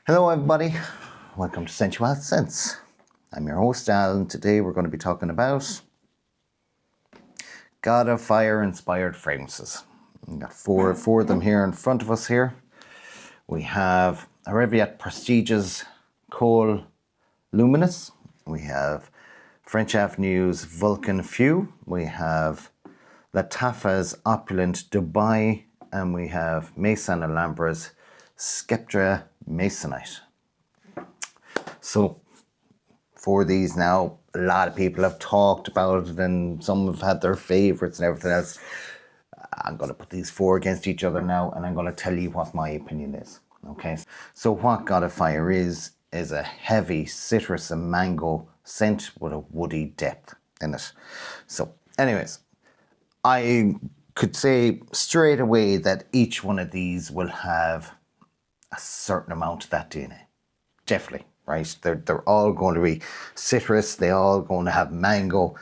Hello everybody, welcome to Sensual Sense. I'm your host Al, and today we're going to be talking about God of Fire inspired fragrances. We've got four of them here in front of us here. We have Areviat Prestige's Col Luminous. We have French Avenue's Vulcan Few. We have Lattafa's Opulent Dubai. And we have Maison Alhambra's Sceptra Masonite. So for these now, a lot of people have talked about it and some have had their favourites and everything else. I'm going to put these four against each other now and I'm going to tell you what my opinion is. Okay, so what God of Fire is a heavy citrus and mango scent with a woody depth in it. So anyways, I could say straight away that each one of these will have a certain amount of that DNA. Definitely, right? They're all going to be citrus, they're all going to have mango,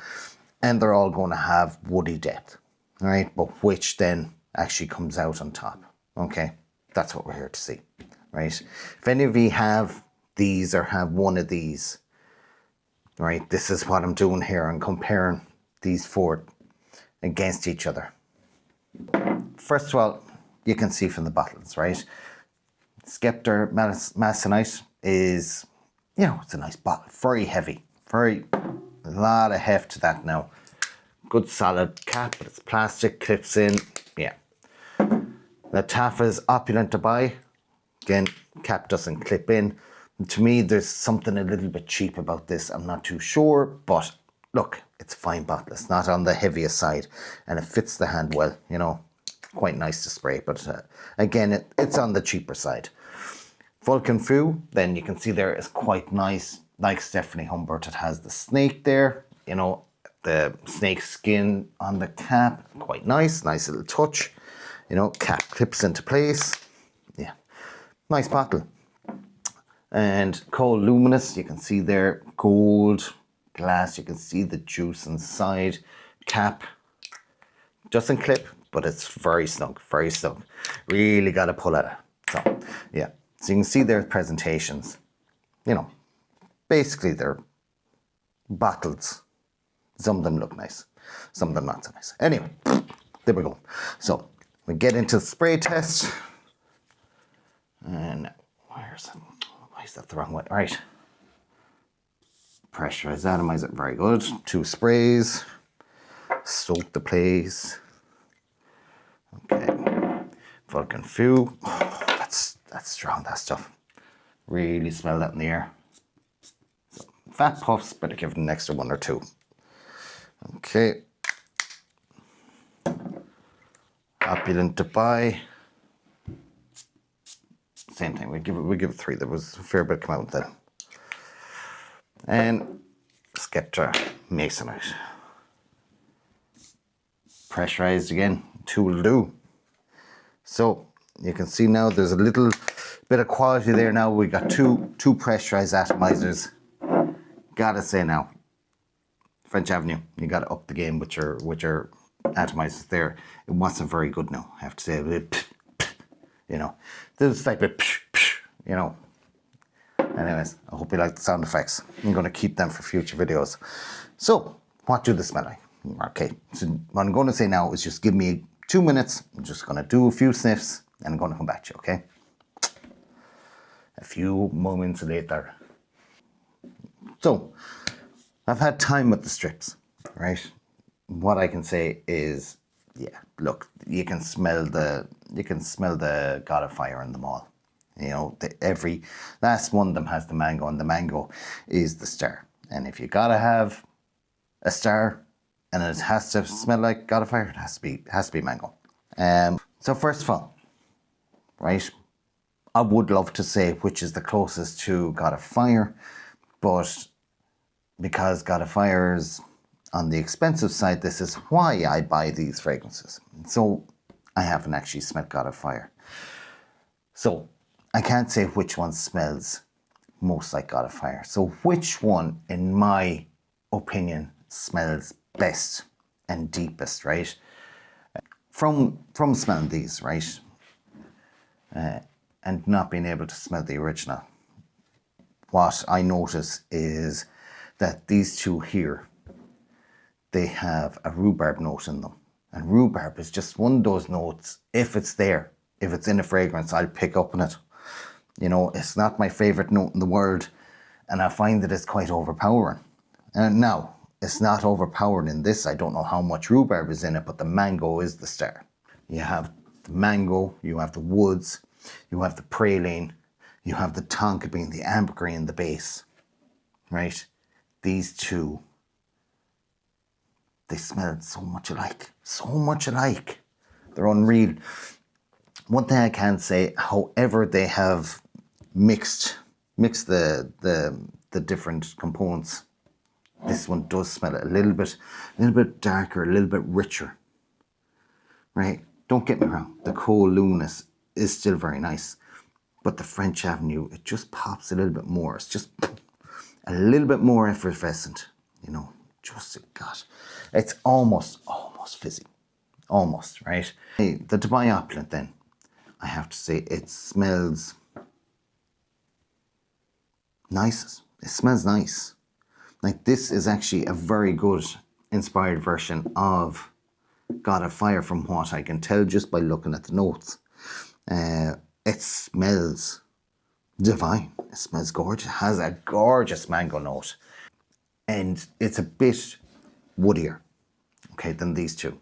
and they're all going to have woody depth, right? But which then actually comes out on top, okay? That's what we're here to see, right? If any of you have these or have one of these, right, this is what I'm doing here. I'm comparing these four against each other. First of all, you can see from the bottles, right? Sceptra Masonite is, it's a nice bottle. Very heavy. A lot of heft to that now. Good solid cap, but it's plastic, clips in. Yeah. Lattafa's Opulent Dubai. Again, cap doesn't clip in. And to me, there's something a little bit cheap about this. I'm not too sure, but look, it's a fine bottle. It's not on the heaviest side and it fits the hand well, quite nice to spray, but again, it's on the cheaper side. Vulcan Few, then you can see there is quite nice, like Stephanie Humbert. It has the snake there, the snake skin on the cap, quite nice little touch, cap clips into place. Yeah, nice bottle. And Col Luminous, you can see there, gold glass, you can see the juice inside, cap, doesn't clip, but it's very snug. Really got to pull at it. So, yeah. So you can see their presentations. Basically they're bottles. Some of them look nice. Some of them not so nice. Anyway, there we go. So we get into the spray test. And where's it? Why is that the wrong way? All right. Pressurize, atomize it. Very good. 2 sprays. Soak the place. Okay, Vulcan Few. Oh, that's strong, that stuff. Really smell that in the air. So, fat puffs, better give it an extra 1 or 2. Okay. Opulent Dubai. Same thing. We give it 3. There was a fair bit come out then. And Sceptra Masonite. Pressurized again. 2 will do. So you can see now there's a little bit of quality there now. We got two pressurized atomizers. Gotta say now, French Avenue, you gotta up the game with your atomizers there. It wasn't very good now, I have to say. There's like a Anyways, I hope you like the sound effects. I'm gonna keep them for future videos. So, what do they smell like? Okay, so what I'm going to say now is just give me 2 minutes. I'm just going to do a few sniffs and I'm going to come back to you, okay? A few moments later. So, I've had time with the strips, right? What I can say is, yeah, look, you can smell the God of Fire in them all. Every last one of them has the mango, and the mango is the star. And if you gotta have a star, and it has to smell like God of Fire, it has to be mango. So first of all, right, I would love to say which is the closest to God of Fire, but because God of Fire is on the expensive side, this is why I buy these fragrances. So I haven't actually smelled God of Fire. So I can't say which one smells most like God of Fire. So which one, in my opinion, smells best and deepest, right? From smelling these, right? and not being able to smell the original, what I notice is that these two here, they have a rhubarb note in them. And rhubarb is just one of those notes, if it's there, if it's in a fragrance, I'll pick up on it. You know, it's not my favourite note in the world, and I find that it's quite overpowering. And now, it's not overpowering in this. I don't know how much rhubarb is in it, but the mango is the star. You have the mango, you have the woods, you have the praline, you have the tonka bean, the ambergris in the base, right? These two, they smell so much alike, so much alike. They're unreal. One thing I can say, however they have mixed the different components, this one does smell a little bit darker, a little bit richer, right? Don't get me wrong, the Cole Luminous is still very nice, but the French Avenue, it just pops a little bit more. It's just a little bit more effervescent, you know, just, God, it's almost fizzy, almost, right? Hey, the Dubai Opulent then, I have to say, it smells nice. It smells nice. Like, this is actually a very good inspired version of God of Fire from what I can tell just by looking at the notes. It smells divine. It smells gorgeous. It has a gorgeous mango note. And it's a bit woodier, okay, than these two.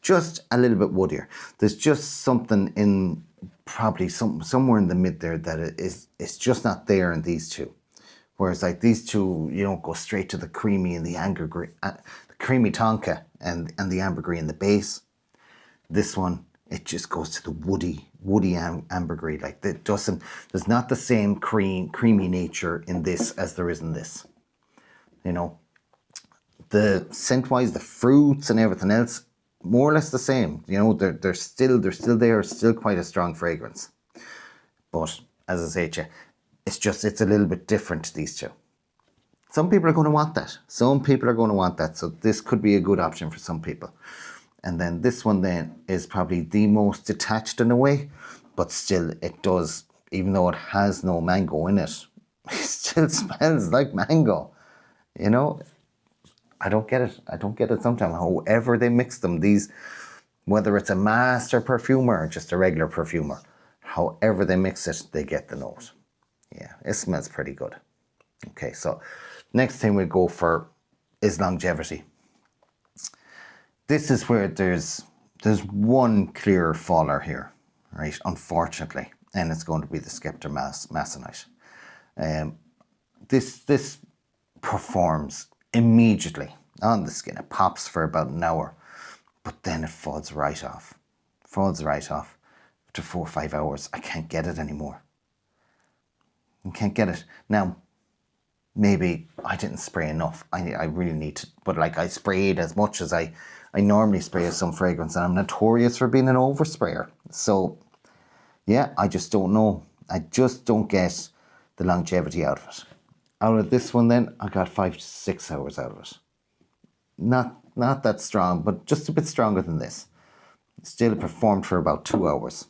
Just a little bit woodier. There's just something in probably somewhere in the mid there that it's just not there in these two. Whereas like these two, you don't go straight to the creamy and the ambergris, the creamy tonka and the ambergris in the base. This one, it just goes to the woody ambergris. Like there's not the same creamy nature in this as there is in this. You know, the scent-wise, the fruits and everything else, more or less the same. You know, they're still there. It's still quite a strong fragrance. But as I say to you, it's a little bit different to these two. Some people are going to want that. So this could be a good option for some people. And then this one then is probably the most detached in a way, but still it does, even though it has no mango in it, it still smells like mango. You know, I don't get it sometimes. However they mix them, these, whether it's a master perfumer or just a regular perfumer, however they mix it, they get the note. Yeah, it smells pretty good. Okay, so next thing we go for is longevity. This is where there's one clear faller here, right? Unfortunately, and it's going to be the Scepter Masonite. This performs immediately on the skin. It pops for about an hour, but then it falls right off. After 4 or 5 hours. I can't get it anymore. I can't get it. Now, maybe I didn't spray enough. I really need to, but like I sprayed as much as I normally spray some fragrance, and I'm notorious for being an oversprayer. So yeah, I just don't know. I just don't get the longevity out of it. Out of this one then, I got 5 to 6 hours out of it. Not that strong, but just a bit stronger than this. Still performed for about 2 hours.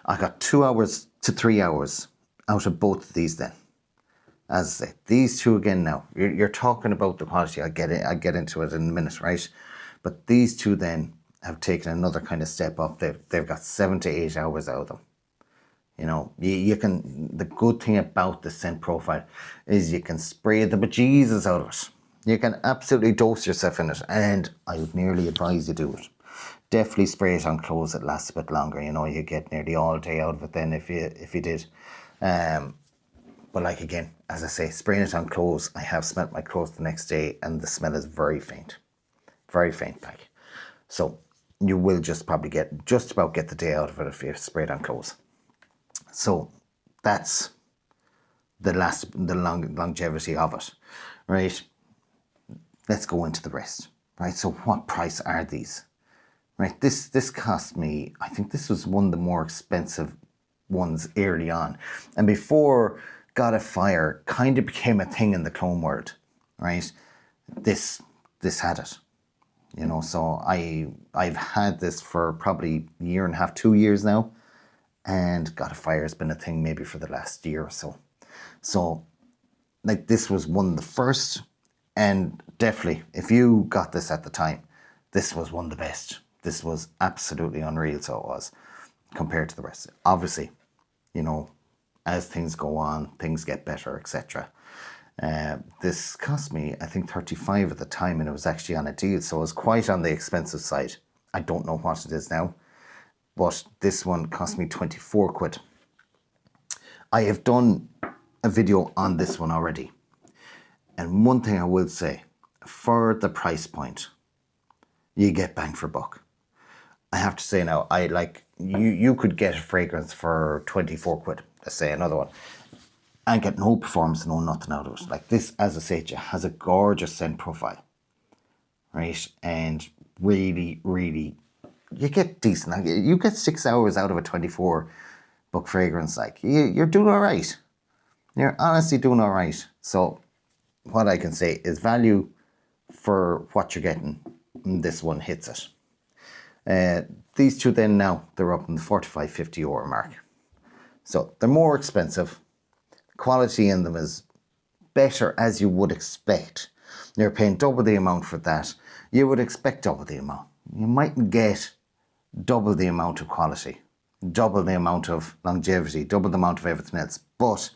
I got 2 hours to 3 hours out of both of these then. As I say, these two again now, you're talking about the quality. I get into it in a minute, right? But these two then have taken another kind of step up. They've got 7 to 8 hours out of them. You know, you can, the good thing about the scent profile is you can spray the bejesus out of it. You can absolutely dose yourself in it, and I would nearly advise you do it. Definitely spray it on clothes. It lasts a bit longer. You know, you get nearly all day out of it then if you did. But like again, as I say, spraying it on clothes, I have smelt my clothes the next day and the smell is very faint like. So you will just probably just about get the day out of it if you spray it on clothes. So that's the longevity of it, right? Let's go into the rest, right? So what price are these? Right, this cost me, I think this was one of the more expensive ones early on. And before God of Fire kind of became a thing in the clone world, right? This had it. You know, so I've had this for probably a year and a half, 2 years now. and God of Fire has been a thing maybe for the last year or so. So, like, this was one of the first, and definitely, if you got this at the time, this was one of the best. This was absolutely unreal, so it was, compared to the rest. Obviously, you know, as things go on, things get better, etc. This cost me, I think, 35 at the time, and it was actually on a deal, so it was quite on the expensive side. I don't know what it is now, but this one cost me 24 quid. I have done a video on this one already, and one thing I will say, for the price point, you get bang for buck. I have to say now, I like, you could get a fragrance for 24 quid, let's say another one, and get no performance, no nothing out of it. Like this, as I said, has a gorgeous scent profile, right? And really, really, you get decent. Like, you get 6 hours out of a 24 buck fragrance. Like, you're doing all right. You're honestly doing all right. So what I can say is value for what you're getting. This one hits it. These two then now, they're up in the 45, 50 euro mark. So they're more expensive. Quality in them is better, as you would expect. You're paying double the amount for that. You would expect double the amount. You mightn't get double the amount of quality, double the amount of longevity, double the amount of everything else. But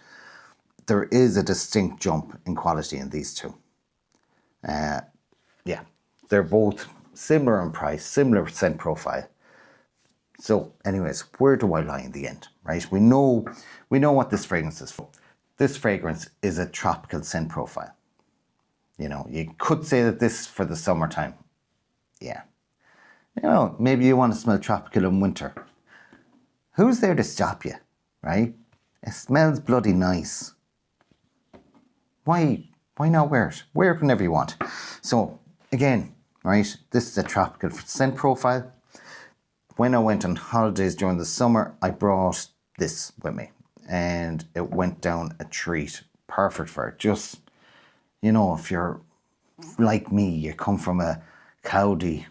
there is a distinct jump in quality in these two. Yeah, they're both similar in price, similar scent profile. So anyways, where do I lie in the end, right? We know what this fragrance is for. This fragrance is a tropical scent profile. You know, you could say that this is for the summertime. Yeah. You know, maybe you want to smell tropical in winter. Who's there to stop you, right? It smells bloody nice. Why not wear it? Wear it whenever you want. So again, right, this is a tropical scent profile. When I went on holidays during the summer, I brought this with me, and it went down a treat. Perfect for it. Just, you know, if you're like me, you come from a cloudy,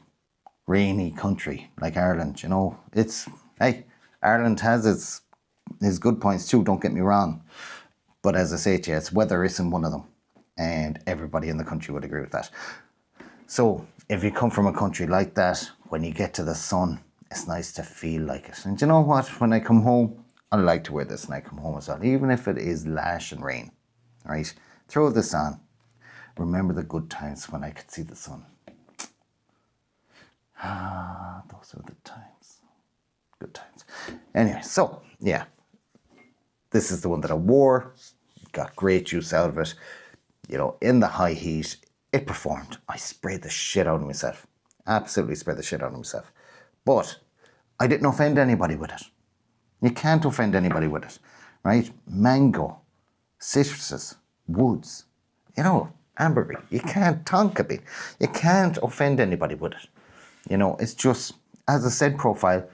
rainy country like Ireland, you know, hey, Ireland has its good points too, don't get me wrong. But as I say to you, its weather isn't one of them. And everybody in the country would agree with that. So if you come from a country like that, when you get to the sun, it's nice to feel like it. And you know what? When I come home, I like to wear this when I come home as well, even if it is lash and rain, right? Throw this on. Remember the good times when I could see the sun. Ah, those are the times. Good times. Anyway, so yeah, this is the one that I wore. Got great use out of it. You know, in the high heat, it performed. I sprayed the shit out of myself. Absolutely sprayed the shit out of myself. But I didn't offend anybody with it. You can't offend anybody with it, right? Mango, citruses, woods, you know, ambergris. You can't tonka. You can't offend anybody with it. You know, it's just, as a scent profile,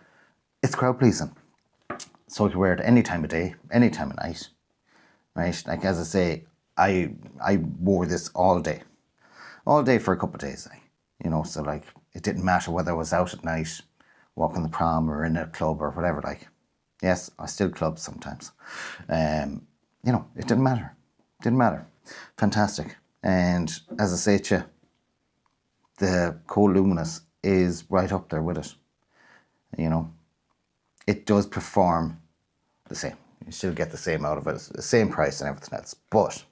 it's crowd pleasing. So you can wear it any time of day, any time of night, right? Like, as I say, I wore this all day for a couple of days, like, you know, so like, it didn't matter whether I was out at night, walking the prom or in a club or whatever, like, yes, I still club sometimes. You know, it didn't matter. Fantastic. And as I say to you, the Cold Luminous is right up there with it. You know, it does perform the same. You still get the same out of it, the same price and everything else. But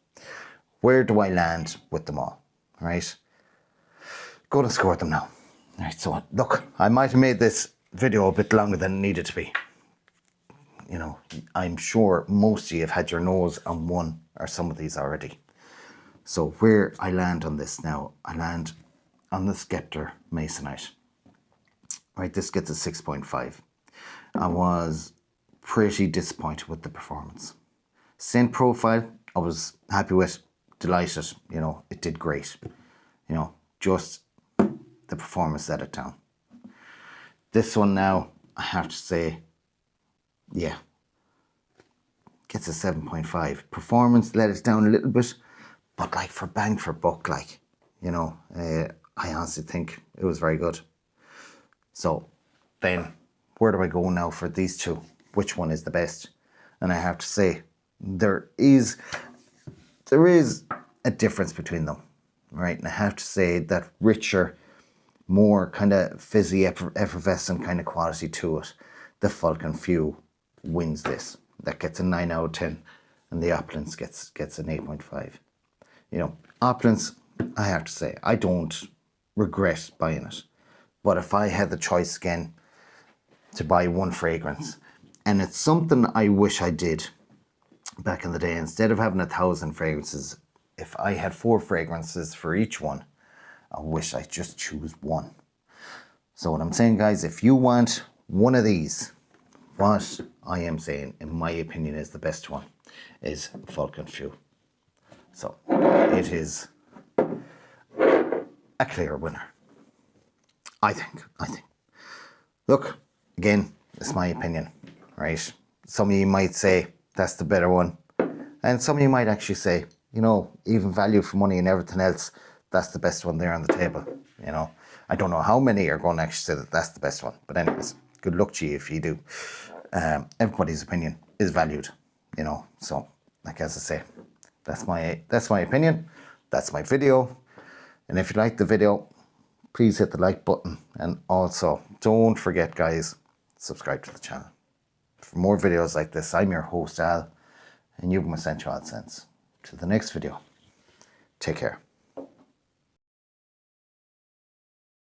where do I land with them all, right? Go and score them now. Right, so look, I might have made this video a bit longer than it needed to be. You know, I'm sure most of you have had your nose on one or some of these already. So where I land on this now, I land on the Scepter Masonite. Right, this gets a 6.5. I was pretty disappointed with the performance. Scent profile, I was happy with, delighted, you know, it did great. You know, just the performance let it down. This one now, I have to say, yeah, gets a 7.5. Performance let it down a little bit, but like for bang for buck, like, you know, I honestly think it was very good. So then, where do I go now for these two? which one is the best. And I have to say, there is a difference between them, right? And I have to say that richer, more kind of fizzy, effervescent kind of quality to it, the Falcon Few wins this. That gets a 9 out of 10, and the Opulence gets an 8.5. You know, Opulence, I have to say, I don't regret buying it. But if I had the choice again to buy one fragrance, and it's something I wish I did back in the day, instead of having 1,000 fragrances, if I had 4 fragrances for each one, I wish I just choose one. So what I'm saying, guys, if you want one of these, what I am saying, in my opinion, is the best one, is Falcon Few. So it is a clear winner. I think. Look, again, it's my opinion, right? Some of you might say that's the better one. And some of you might actually say, you know, even value for money and everything else, that's the best one there on the table. You know, I don't know how many are going to actually say that that's the best one. But anyways, good luck to you if you do. Everybody's opinion is valued, you know. So, like as I say, that's my opinion. That's my video. And if you like the video, please hit the like button. And also, don't forget, guys, subscribe to the channel. For more videos like this, I'm your host, Al, and you've been my Sensual Sense. Till the next video, take care.